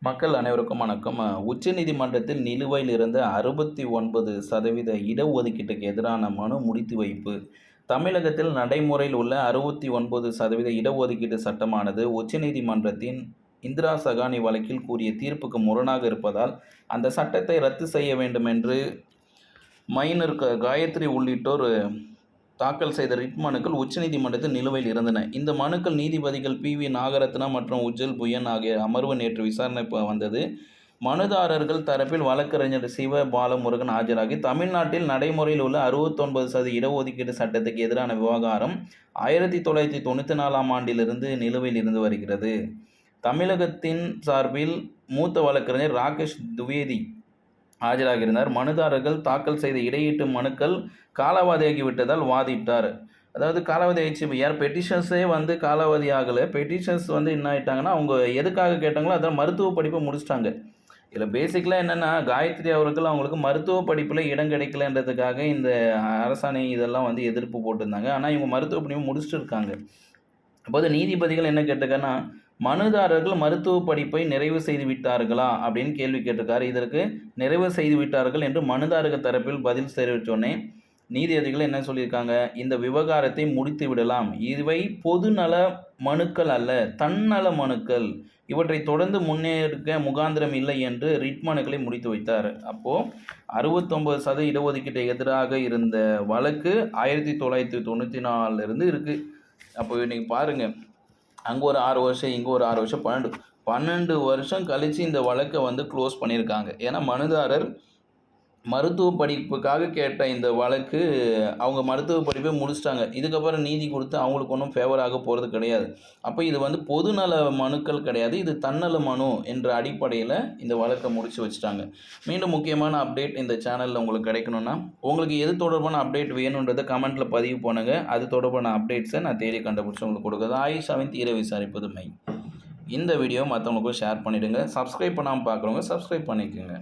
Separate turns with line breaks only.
மக்கள் அனைவருக்கும் வணக்கம். உச்சநீதிமன்றத்தில் நிலுவையில் இருந்த 69% இடஒதுக்கீட்டுக்கு எதிரான மனு முடித்து வைப்பு. தமிழகத்தில் நடைமுறையில் உள்ள 69% இடஒதுக்கீட்டு சட்டமானது உச்சநீதிமன்றத்தின் இந்திரா சகானி வழக்கில் கூறிய தீர்ப்புக்கு முரணாக இருப்பதால் அந்த சட்டத்தை ரத்து செய்ய வேண்டும் என்று மைனர் காயத்ரி உள்ளிட்டோர் தாக்கல் செய்த ரிட் மனுக்கள் உச்சநீதிமன்றத்தில் நிலுவையில் இருந்தன. இந்த மனுக்கள் நீதிபதிகள் பி.வி. நாகரத்னா மற்றும் உஜ்ஜல் புயன் ஆகிய அமர்வு நேற்று விசாரணைக்கு வந்தது. மனுதாரர்கள் தரப்பில் வழக்கறிஞர் சிவ பாலமுருகன் ஆஜராகி, தமிழ்நாட்டில் நடைமுறையில் உள்ள 69% இடஒதுக்கீடு சட்டத்துக்கு எதிரான விவகாரம் 1994ஆம் ஆண்டிலிருந்து நிலுவையில் இருந்து வருகிறது. தமிழகத்தின் சார்பில் மூத்த வழக்கறிஞர் ராகேஷ் துவேதி ஆஜராகியிருந்தார். மனுதாரர்கள் தாக்கல் செய்த இடையீட்டு மனுக்கள் காலாவதியாகிவிட்டதால் வாதிட்டார். அதாவது காலாவதி ஆயிடுச்சு. யார் பெட்டிஷன்ஸே காலாவதி ஆகலை. பெட்டிஷன்ஸ் என்ன ஆகிட்டாங்கன்னா, அவங்க எதுக்காக கேட்டாங்களோ அதான் மருத்துவ படிப்பை முடிச்சிட்டாங்க. இதில் பேசிக்கலாக என்னென்னா, காயத்ரி அவர்கள் அவங்களுக்கு மருத்துவ படிப்பில் இடம் கிடைக்கலன்றதுக்காக இந்த அரசாணை இதெல்லாம் எதிர்ப்பு போட்டிருந்தாங்க. ஆனால் இவங்க மருத்துவ படிப்பை முடிச்சுட்டு இருக்காங்க. அப்போது நீதிபதிகள் என்ன கேட்டிருக்காங்கன்னா, மனுதாரர்கள் மருத்துவ படிப்பை நிறைவு செய்து விட்டார்களா அப்படின்னு கேள்வி கேட்டிருக்காரு. இதற்கு நிறைவு செய்து விட்டார்கள் என்று மனுதாரர்கள் தரப்பில் பதில் தெரிவித்தோடனே நீதிபதிகள் என்ன சொல்லியிருக்காங்க, இந்த விவகாரத்தை முடித்து விடலாம். இவை பொதுநல மனுக்கள் அல்ல, தன்னல மனுக்கள். இவற்றை தொடர்ந்து முன்னேற்க முகாந்திரம் இல்லை என்று ரிட் மனுக்களை முடித்து வைத்தார். அப்போது 69% இடஒதுக்கீட்டை எதிராக இருந்த வழக்கு 1994 இருக்குது. அப்போ நீங்கள் பாருங்கள், அங்கே ஒரு 6 வருஷம், இங்கே ஒரு 6 வருஷம், 12 வருஷம் கழித்து இந்த வழக்கை க்ளோஸ் பண்ணியிருக்காங்க. ஏன்னா மனுதாரர் மருத்துவ படிப்புக்காக கேட்ட இந்த வழக்கு அவங்க மருத்துவ படிப்பை முடிச்சிட்டாங்க. இதுக்கப்புறம் நீதி கொடுத்து அவங்களுக்கு ஒன்றும் ஃபேவராக போகிறது கிடையாது. அப்போ இது பொதுநல மனுக்கள் கிடையாது, இது தன்னல மனு என்ற அடிப்படையில் இந்த வழக்கை முடித்து வச்சுட்டாங்க. மீண்டும் முக்கியமான அப்டேட் இந்த சேனலில் உங்களுக்கு கிடைக்கணும்னா, உங்களுக்கு எது தொடர்பான அப்டேட் வேணுன்றதை கமெண்ட்டில் பதிவு பண்ணுங்க. அது தொடர்பான அப்டேட்ஸை நான் தேடி கண்டுபிடிச்சி உங்களுக்கு கொடுக்குறது. ஆயிஷாவின் தீர விசாரிப்பது மை. இந்த வீடியோ மற்றவங்களுக்கும் ஷேர் பண்ணிவிடுங்க. சப்ஸ்கிரைப் பண்ணாமல் பார்க்குறவங்க சப்ஸ்கிரைப் பண்ணிக்கோங்க.